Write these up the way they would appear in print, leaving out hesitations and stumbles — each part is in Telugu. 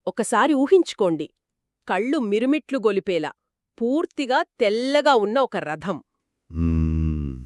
ఒకసారి ఊహించుకోండి, కళ్ళు మిరుమిట్లు గొలిపేలా పూర్తిగా తెల్లగా ఉన్న ఒక రథం. మ్మ్.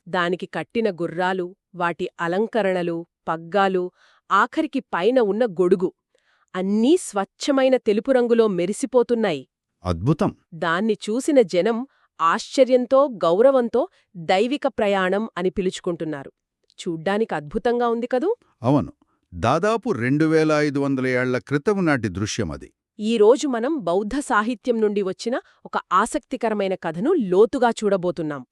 దానికి కట్టిన గుర్రాలు, వాటి అలంకరణలు, పగ్గాలు, ఆఖరికి పైన ఉన్న గొడుగు అన్నీ స్వచ్ఛమైన తెలుపు రంగులో మెరిసిపోతున్నాయి. అద్భుతం. దాన్ని చూసిన జనం ఆశ్చర్యంతో, గౌరవంతో దైవిక ప్రయాణం అని పిలుచుకుంటున్నారు. చూడ్డానికి అద్భుతంగా ఉంది కదూ. అవును, దాదాపు 2500 ఏళ్ల క్రితం నాటి దృశ్యమది. ఈరోజు మనం బౌద్ధ సాహిత్యం నుండి వచ్చిన ఒక ఆసక్తికరమైన కథను లోతుగా చూడబోతున్నాం.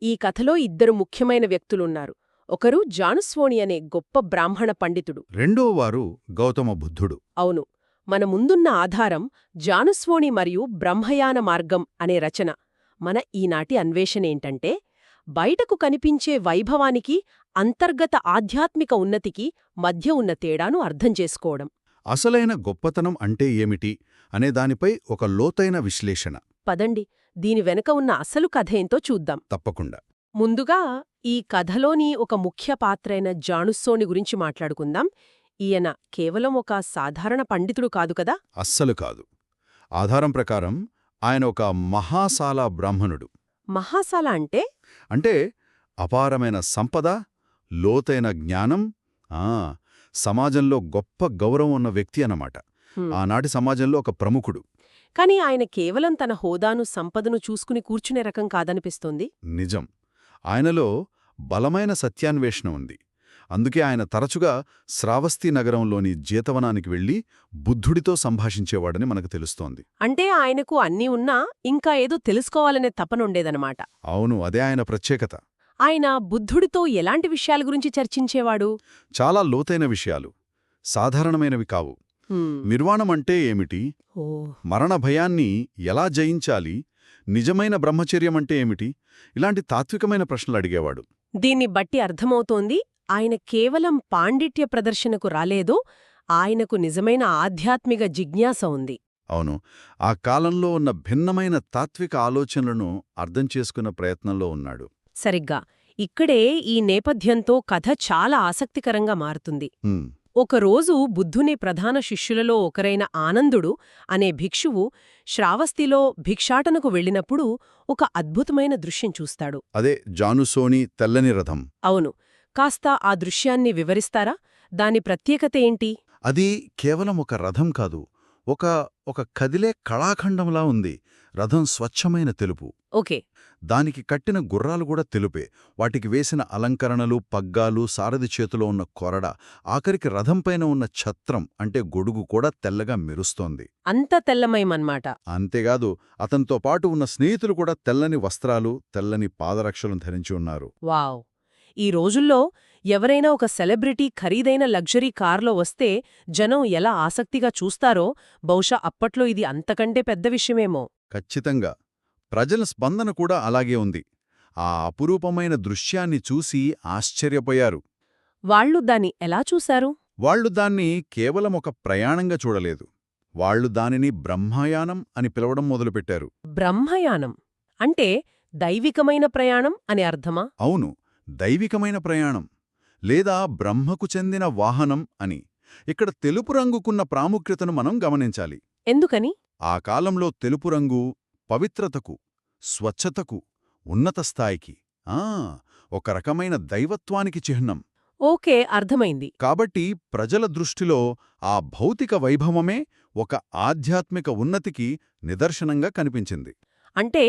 ఈ కథలో ఇద్దరు ముఖ్యమైన వ్యక్తులున్నారు. ఒకరు జానుస్వోణి అనే గొప్ప బ్రాహ్మణ పండితుడు. రెండోవారు గౌతమ బుద్ధుడు. అవును, మన ముందున్న ఆధారం జానుస్వోణి మరియు బ్రహ్మయాన మార్గం అనే రచన. మన ఈనాటి అన్వేషణేంటంటే, బయటకు కనిపించే వైభవానికి, అంతర్గత ఆధ్యాత్మిక ఉన్నతికి మధ్య ఉన్న తేడాను అర్థం చేసుకోవడం. అసలైన గొప్పతనం అంటే ఏమిటి అనే దానిపై ఒక లోతైన విశ్లేషణ. పదండి, దీని వెనక ఉన్న అసలు కథ ఏంతో చూద్దాం. తప్పకుండా. ముందుగా ఈ కథలోని ఒక ముఖ్య పాత్రైన జానుస్సోణి గురించి మాట్లాడుకుందాం. ఈయన కేవలం ఒక సాధారణ పండితుడు కాదు కదా. అస్సలు కాదు. ఆధారం ప్రకారం ఆయన ఒక మహాసాల బ్రాహ్మణుడు. మహాసాల అంటే అపారమైన సంపద, లోతైన జ్ఞానం, సమాజంలో గొప్ప గౌరవం ఉన్న వ్యక్తి అన్నమాట. ఆనాటి సమాజంలో ఒక ప్రముఖుడు. కాని ఆయన కేవలం తన హోదాను, సంపదను చూసుకుని కూర్చునే రకం కాదనిపిస్తోంది. నిజం. ఆయనలో బలమైన సత్యాన్వేషణ ఉంది. అందుకే ఆయన తరచుగా శ్రావస్తీ నగరంలోని జేతవనానికి వెళ్లి బుద్ధుడితో సంభాషించేవాడని మనకు తెలుస్తోంది. అంటే ఆయనకు అన్నీ ఉన్నా ఇంకా ఏదో తెలుసుకోవాలనే తపనుండేదనమాట. అవును, అదే ఆయన ప్రత్యేకత. ఆయన బుద్ధుడితో ఎలాంటి విషయాల గురించి చర్చించేవాడు? చాలా లోతైన విషయాలు, సాధారణమైనవి కావు. నిర్వాణమంటే ఏమిటి, మరణ భయాన్ని ఎలా జయించాలి, నిజమైన బ్రహ్మచర్యమంటే ఏమిటి, ఇలాంటి తాత్వికమైన ప్రశ్నలు అడిగేవాడు. దీన్ని బట్టి అర్థమవుతోంది, ఆయన కేవలం పాండిత్య ప్రదర్శనకు రాలేదో, ఆయనకు నిజమైన ఆధ్యాత్మిక జిజ్ఞాస ఉంది. అవును, ఆ కాలంలో ఉన్న భిన్నమైన తాత్విక ఆలోచనలను అర్థం చేసుకున్న ప్రయత్నంలో ఉన్నాడు. సరిగ్గా ఇక్కడే ఈ నేపథ్యంతో కథ చాలా ఆసక్తికరంగా మారుతుంది. ఒకరోజు బుద్ధుని ప్రధాన శిష్యులలో ఒకరైన ఆనందుడు అనే భిక్షువు శ్రావస్తిలో భిక్షాటనకు వెళ్ళినప్పుడు ఒక అద్భుతమైన దృశ్యం చూస్తాడు. అదే జానుసోణి తెల్లని రథం. అవును, కాస్త ఆ దృశ్యాన్ని వివరిస్తారా? దాని ప్రత్యేకత ఏంటి? అది కేవలం ఒక రథం కాదు, ఒక కదిలే కళాఖండంలా ఉంది. రథం స్వచ్ఛమైన తెలుపు. ఓకే. దానికి కట్టిన గుర్రాలు కూడా తెలుపే. వాటికి వేసిన అలంకరణలు, పగ్గాలు, సారథి చేతిలో ఉన్న కొరడ, ఆఖరికి రథంపైన ఉన్న ఛత్రం అంటే గొడుగు కూడా తెల్లగా మెరుస్తోంది. అంత తెల్లమయమన్మాట. అంతేకాదు, అతనితో పాటు ఉన్న స్నేహితులు కూడా తెల్లని వస్త్రాలు, తెల్లని పాదరక్షలను ధరించి ఉన్నారు. వావ్! ఈ రోజుల్లో ఎవరైనా ఒక సెలబ్రిటీ ఖరీదైన లగ్జరీ కార్లో వస్తే జనం ఎలా ఆసక్తిగా చూస్తారో, బహుశా అప్పట్లో ఇది అంతకంటే పెద్ద విషయమేమో. ఖచ్చితంగా. ప్రజల స్పందన కూడా అలాగే ఉంది. ఆ అపురూపమైన దృశ్యాన్ని చూసి ఆశ్చర్యపోయారు. వాళ్ళు దాన్ని ఎలా చూశారు? వాళ్లు దాన్ని కేవలం ఒక ప్రయాణంగా చూడలేదు. వాళ్లు దానిని బ్రహ్మయానం అని పిలవడం మొదలుపెట్టారు. బ్రహ్మయానం అంటే దైవికమైన ప్రయాణం అని అర్థమా? అవును, దైవికమైన ప్రయాణం లేదా బ్రహ్మకు చెందిన వాహనం అని. ఇక్కడ తెలుపు రంగుకున్న ప్రాముఖ్యతను మనం గమనించాలి. ఎందుకని? ఆ కాలంలో తెలుపు రంగు పవిత్రతకు, స్వచ్ఛతకు, ఉన్నత స్థాయికి, ఒక రకమైన దైవత్వానికి చిహ్నం. ఓకే, అర్థమైంది. కాబట్టి ప్రజల దృష్టిలో ఆ భౌతిక వైభవమే ఒక ఆధ్యాత్మిక ఉన్నతికి నిదర్శనంగా కనిపించింది. అంటే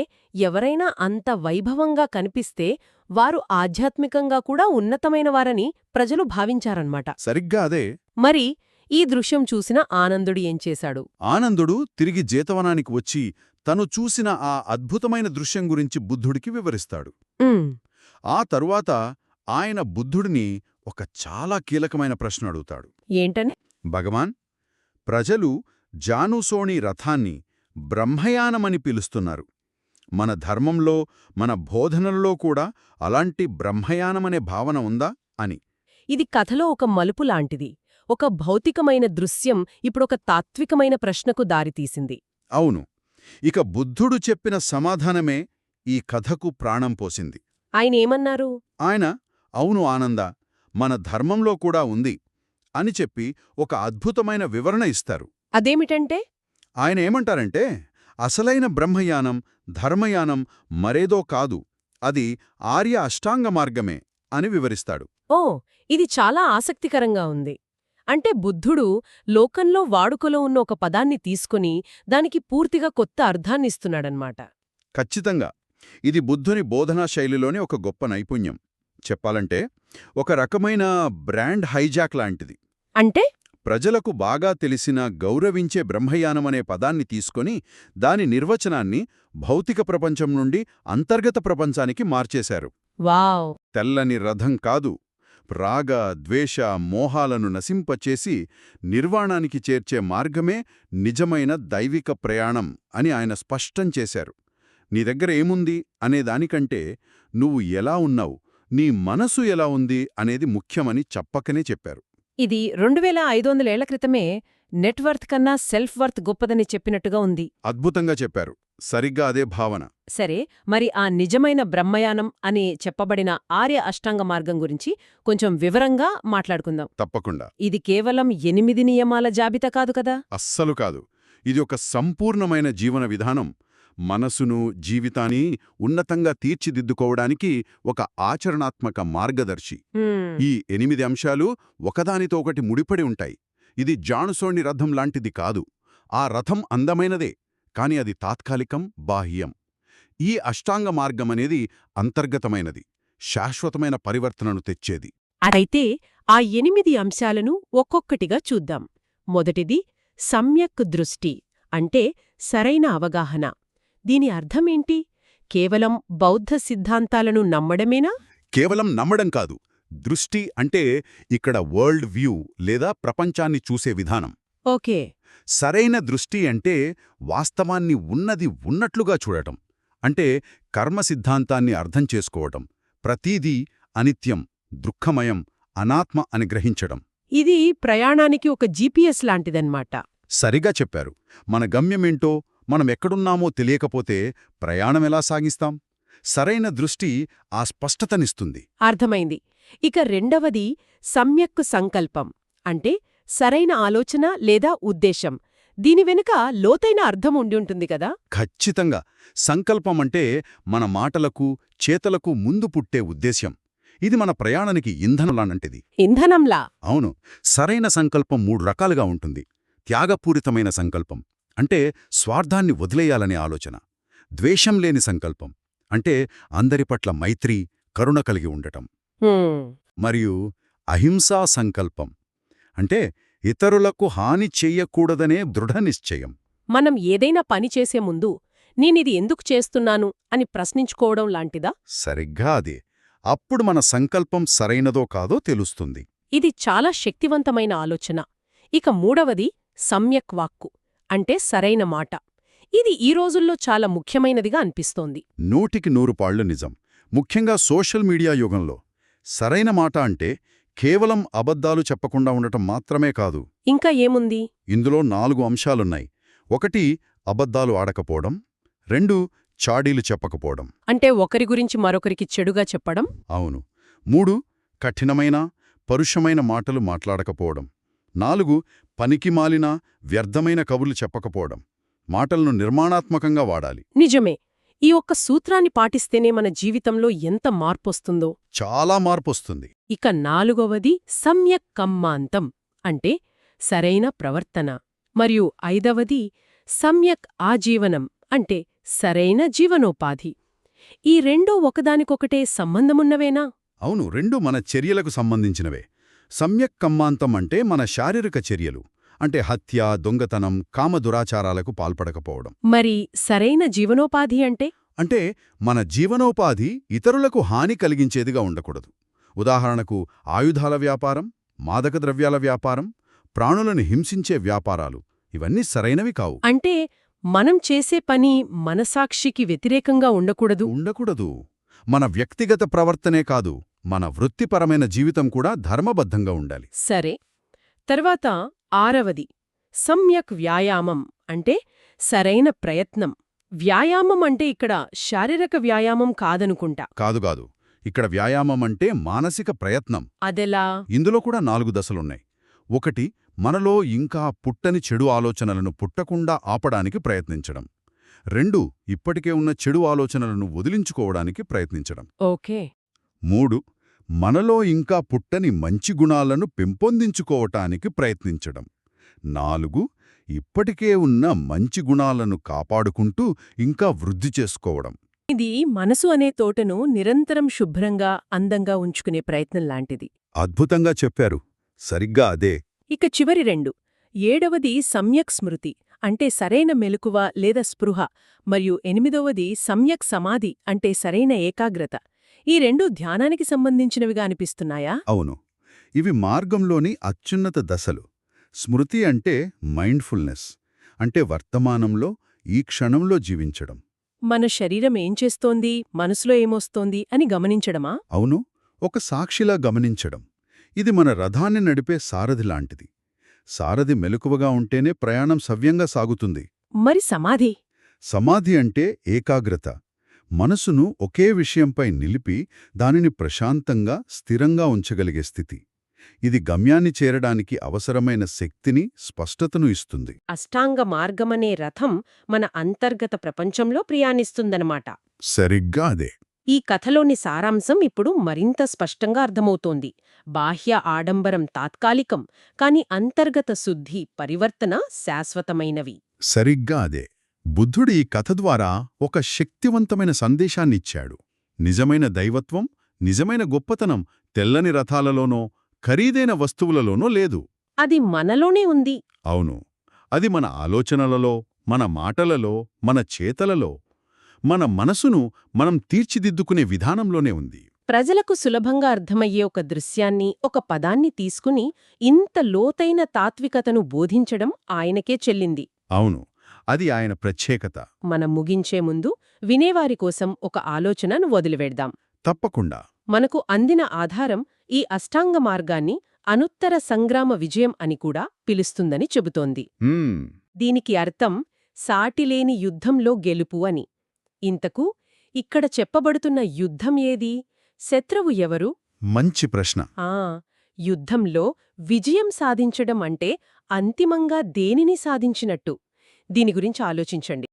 ఎవరైనా అంత వైభవంగా కనిపిస్తే వారు ఆధ్యాత్మికంగా కూడా ఉన్నతమైనవారని ప్రజలు భావించారన్నమాట. సరిగ్గా అదే. మరి ఈ దృశ్యం చూసిన ఆనందుడు ఏం చేశాడు? ఆనందుడు తిరిగి జేతవనానికి వచ్చి తను చూసిన ఆ అద్భుతమైన దృశ్యం గురించి బుద్ధుడికి వివరిస్తాడు. ఆ తరువాత ఆయన బుద్ధుడిని ఒక చాలా కీలకమైన ప్రశ్న అడుగుతాడు. ఏంటని? భగవాన్, ప్రజలు జానుసోణి రథాన్ని బ్రహ్మయానమని పిలుస్తున్నారు. మన ధర్మంలో, మన బోధనల్లో కూడా అలాంటి బ్రహ్మయానమనే భావన ఉందా అని. ఇది కథలో ఒక మలుపు లాంటిది. ఒక భౌతికమైన దృశ్యం ఇప్పుడొక తాత్వికమైన ప్రశ్నకు దారితీసింది. అవును, ఇక బుద్ధుడు చెప్పిన సమాధానమే ఈ కథకు ప్రాణం పోసింది. ఆయనేమన్నారు? ఆయన, అవును ఆనంద, మన ధర్మంలో కూడా ఉంది అని చెప్పి ఒక అద్భుతమైన వివరణ ఇస్తారు. అదేమిటంటే ఆయన ఏమంటారంటే అసలైన బ్రహ్మయానం ధర్మయానం మరేదో కాదు, అది ఆర్య అష్టాంగ మార్గమే అని వివరిస్తాడు. ఓ ఇది చాలా ఆసక్తికరంగా ఉంది. అంటే బుద్ధుడు లోకంలో వాడుకలో ఉన్న ఒక పదాన్ని తీసుకుని దానికి పూర్తిగా కొత్త అర్థాన్నిస్తున్నాడన్మాట. ఖచ్చితంగా ఇది బుద్ధుని బోధనా శైలిలోని ఒక గొప్ప నైపుణ్యం. చెప్పాలంటే ఒక రకమైన బ్రాండ్ హైజాక్ లాంటిది. అంటే ప్రజలకు బాగా తెలిసిన గౌరవించే బ్రహ్మయానమనే పదాన్ని తీసుకొని దాని నిర్వచనాన్ని భౌతిక ప్రపంచం నుండి అంతర్గత ప్రపంచానికి మార్చేశారు. వావ్! తెల్లని రథం కాదు, రాగ ద్వేష మోహాలను నశింపచేసి నిర్వాణానికి చేర్చే మార్గమే నిజమైన దైవిక ప్రయాణం అని ఆయన స్పష్టం చేశారు. నీ దగ్గర ఏముంది అనేదానికంటే నువ్వు ఎలా ఉన్నావు, నీ మనసు ఎలా ఉంది అనేది ముఖ్యమని చెప్పకనే చెప్పారు. ఇది 2500 ఏళ్ల క్రితమే నెట్వర్త్ కన్నా సెల్ఫ్ వర్త్ గొప్పదని చెప్పినట్టుగా ఉంది. అద్భుతంగా చెప్పారు. సరిగ్గా అదే భావన. సరే, మరి ఆ నిజమైన బ్రహ్మయానం అని చెప్పబడిన ఆర్య అష్టాంగ మార్గం గురించి కొంచెం వివరంగా మాట్లాడుకుందాం. తప్పకుండా. ఇది కేవలం 8 నియమాల జాబితా కాదు కదా? అస్సలు కాదు. ఇది ఒక సంపూర్ణమైన జీవన విధానం. మనసును జీవితాన్ని ఉన్నతంగా తీర్చిదిద్దుకోవడానికి ఒక ఆచరణాత్మక మార్గదర్శి. ఈ 8 అంశాలు ఒకదానితో ఒకటి ముడిపడి ఉంటాయి. ఇది జానుసోని రథం లాంటిది కాదు. ఆ రథం అందమైనదే, కాని అది తాత్కాలికం, బాహ్యం. ఈ అష్టాంగ మార్గమనేది అంతర్గతమైనది, శాశ్వతమైన పరివర్తనను తెచ్చేది. అయితే ఆ 8 అంశాలను ఒక్కొక్కటిగా చూద్దాం. మొదటిది సమ్యక్ దృష్టి, అంటే సరైన అవగాహన. దీని అర్థమేంటి? కేవలం బౌద్ధ సిద్ధాంతాలను నమ్మడమేనా? కేవలం నమ్మడం కాదు. దృష్టి అంటే ఇక్కడ వరల్డ్ వ్యూ లేదా ప్రపంచాన్ని చూసే విధానం. ఓకే. సరైన దృష్టి అంటే వాస్తవాన్ని ఉన్నది ఉన్నట్లుగా చూడటం. అంటే కర్మ సిద్ధాంతాన్ని అర్థం చేసుకోవటం, ప్రతీదీ అనిత్యం, దుఃఖమయం, అనాత్మ అని గ్రహించడం. ఇది ప్రయాణానికి ఒక జీపీఎస్ లాంటిదన్నమాట. సరిగా చెప్పారు. మన గమ్యమేంటో మనమెక్కడున్నామో తెలియకపోతే ప్రయాణమెలా సాగిస్తాం? సరైన దృష్టి ఆ స్పష్టతనిస్తుంది. అర్థమైంది. ఇక రెండవది సమ్యక్ సంకల్పం, అంటే సరైన ఆలోచన లేదా ఉద్దేశం. దీని వెనుక లోతైన అర్థం ఉండి ఉంటుంది కదా? ఖచ్చితంగా. సంకల్పమంటే మన మాటలకు చేతలకు ముందు పుట్టే ఉద్దేశ్యం. ఇది మన ప్రయాణానికి ఇంధనంలాంటిది. ఇంధనంలా? అవును. సరైన సంకల్పం 3 రకాలుగా ఉంటుంది. త్యాగపూరితమైన సంకల్పం, అంటే స్వార్థాన్ని వదిలేయాలనే ఆలోచన. ద్వేషం లేని సంకల్పం, అంటే అందరి పట్ల మైత్రి, కరుణ కలిగి ఉండటం. మరియు అహింసా సంకల్పం, అంటే ఇతరులకు హాని చెయ్యకూడదనే దృఢనిశ్చయం. మనం ఏదైనా పని చేసే ముందు నేనిది ఎందుకు చేస్తున్నాను అని ప్రశ్నించుకోవడం లాంటిదా? సరిగ్గా అదే. అప్పుడు మన సంకల్పం సరైనదో కాదో తెలుస్తుంది. ఇది చాలా శక్తివంతమైన ఆలోచన. ఇక మూడవది సమ్యక్ వాక్కు, అంటే సరైన మాట. ఇది ఈ రోజుల్లో చాలా ముఖ్యమైనదిగా అనిపిస్తోంది. 100కి 100 నిజం. ముఖ్యంగా సోషల్ మీడియా యుగంలో సరైన మాట అంటే కేవలం అబద్ధాలు చెప్పకుండా ఉండటం మాత్రమే కాదు. ఇంకా ఏముంది? ఇందులో 4 అంశాలున్నాయి. 1 అబద్ధాలు ఆడకపోవడం, 2 చాడీలు చెప్పకపోవడం. అంటే ఒకరి గురించి మరొకరికి చెడుగా చెప్పడం. అవును. 3 కఠినమైన పరుషమైన మాటలు మాట్లాడకపోవడం. 4 పనికిమాలిన వ్యర్థమైన కబుర్లు చెప్పకపోవడం. మాటలను నిర్మాణాత్మకంగా వాడాలి. నిజమే. ఈ ఒక్క సూత్రాన్ని పాటిస్తేనే మన జీవితంలో ఎంత మార్పొస్తుందో. చాలా మార్పొస్తుంది. ఇక 4వది సమ్యక్ కమ్మాంతం, అంటే సరైన ప్రవర్తన. మరియు 5వది సమ్యక్ ఆజీవనం, అంటే సరైన జీవనోపాధి. ఈ రెండూ ఒకదానికొకటే సంబంధమున్నవేనా? అవును, 2 మన చర్యలకు సంబంధించినవే. సమ్యక్ కమ్మాంతం అంటే మన శారీరక చర్యలు, అంటే హత్య, దొంగతనం, కామదురాచారాలకు పాల్పడకపోవడం. మరి సరైన జీవనోపాధి అంటే మన జీవనోపాధి ఇతరులకు హాని కలిగించేదిగా ఉండకూడదు. ఉదాహరణకు ఆయుధాల వ్యాపారం, మాదక ద్రవ్యాల వ్యాపారం, ప్రాణులను హింసించే వ్యాపారాలు, ఇవన్నీ సరైనవి కావు. అంటే మనం చేసే పని మనసాక్షికి వ్యతిరేకంగా ఉండకూడదు. మన వ్యక్తిగత ప్రవర్తనే కాదు, మన వృత్తిపరమైన జీవితం కూడా ధర్మబద్ధంగా ఉండాలి. సరే. తర్వాత 6వది సమ్యక్ వ్యాయామం, అంటే సరైన ప్రయత్నం. వ్యాయామం అంటే ఇక్కడ శారీరక వ్యాయామం కాదనుకుంటా. కాదు. ఇక్కడ వ్యాయామం అంటే మానసిక ప్రయత్నం. అదెలా? ఇందులో కూడా 4 దశలున్నాయి. ఒకటి, మనలో ఇంకా పుట్టని చెడు ఆలోచనలను పుట్టకుండా ఆపడానికి ప్రయత్నించడం. 2, ఇప్పటికే ఉన్న చెడు ఆలోచనలను వదిలించుకోవడానికి ప్రయత్నించడం. ఓకే. 3, మనలో ఇంకా పుట్టని మంచి గుణాలను పెంపొందించుకోవటానికి ప్రయత్నించడం. 4, ఇప్పటికే ఉన్న మంచి గుణాలను కాపాడుకుంటూ ఇంకా వృద్ధి చేసుకోవడం. ఇది మనసు అనే తోటను నిరంతరం శుభ్రంగా, అందంగా ఉంచుకునే ప్రయత్నం లాంటిది. అద్భుతంగా చెప్పారు. సరిగ్గా అదే. ఇక చివరి 2, 7వది సమ్యక్ స్మృతి అంటే సరైన మెలకువ లేదా స్పృహ, మరియు 8వది సమ్యక్ సమాధి అంటే సరైన ఏకాగ్రత. ఈ 2 ధ్యానానికి సంబంధించినవిగా అనిపిస్తున్నాయా? అవును, ఇవి మార్గంలోని అత్యున్నత దశలు. స్మృతి అంటే మైండ్ఫుల్నెస్, అంటే వర్తమానంలో ఈ క్షణంలో జీవించడం. మన శరీరం ఏం చేస్తోంది, మనసులో ఏమొస్తోంది అని గమనించడమా? అవును, ఒక సాక్షిలా గమనించడం. ఇది మన రథాన్ని నడిపే సారథి లాంటిది. సారథి మెలకువగా ఉంటేనే ప్రయాణం సవ్యంగా సాగుతుంది. మరి సమాధి? సమాధి అంటే ఏకాగ్రత. మనసును ఒకే విషయంపై నిలిపి దానిని ప్రశాంతంగా, స్థిరంగా ఉంచగలిగే స్థితి. ఇది గమ్యాన్ని చేరడానికి అవసరమైన శక్తిని, స్పష్టతను ఇస్తుంది. అష్టాంగ మార్గమనే రథం మన అంతర్గత ప్రపంచంలో ప్రయాణిస్తుందన్నమాట. సరిగ్గా అదే. ఈ కథలోని సారాంశం ఇప్పుడు మరింత స్పష్టంగా అర్థమవుతోంది. బాహ్య ఆడంబరం తాత్కాలికం, కాని అంతర్గత శుద్ధి, పరివర్తన శాశ్వతమైనవి. సరిగ్గా అదే. బుద్ధుడు ఈ కథ ద్వారా ఒక శక్తివంతమైన సందేశాన్నిచ్చాడు. నిజమైన దైవత్వం, నిజమైన గొప్పతనం తెల్లని రథాలలోనో, ఖరీదైన వస్తువులలోనో లేదు. అది మనలోనే ఉంది. అవును, అది మన ఆలోచనలలో, మన మాటలలో, మన చేతలలో, మన మనసును మనం తీర్చిదిద్దుకునే విధానంలోనే ఉంది. ప్రజలకు సులభంగా అర్థమయ్యే ఒక దృశ్యాన్ని, ఒక పదాన్ని తీసుకుని ఇంత లోతైన తాత్వికతను బోధించడం ఆయనకే చెల్లింది. అవును, అది ఆయన ప్రత్యేకత. మనం ముగించే ముందు వినేవారి కోసం ఒక ఆలోచనను వదిలివెడ్దాం. తప్పకుండా. మనకు అందిన ఆధారం ఈ అష్టాంగ మార్గాన్ని అనుత్తర సంగ్రామ విజయం అని కూడా పిలుస్తుందని చెబుతోంది. దీనికి అర్థం సాటిలేని యుద్ధంలో గెలుపు అని. ఇంతకు ఇక్కడ చెప్పబడుతున్న యుద్ధం ఏది? శత్రువు ఎవరు? మంచి ప్రశ్న. యుద్ధంలో విజయం సాధించడం అంటే అంతిమంగా దేనిని సాధించినట్టు? దీని గురించి ఆలోచించండి.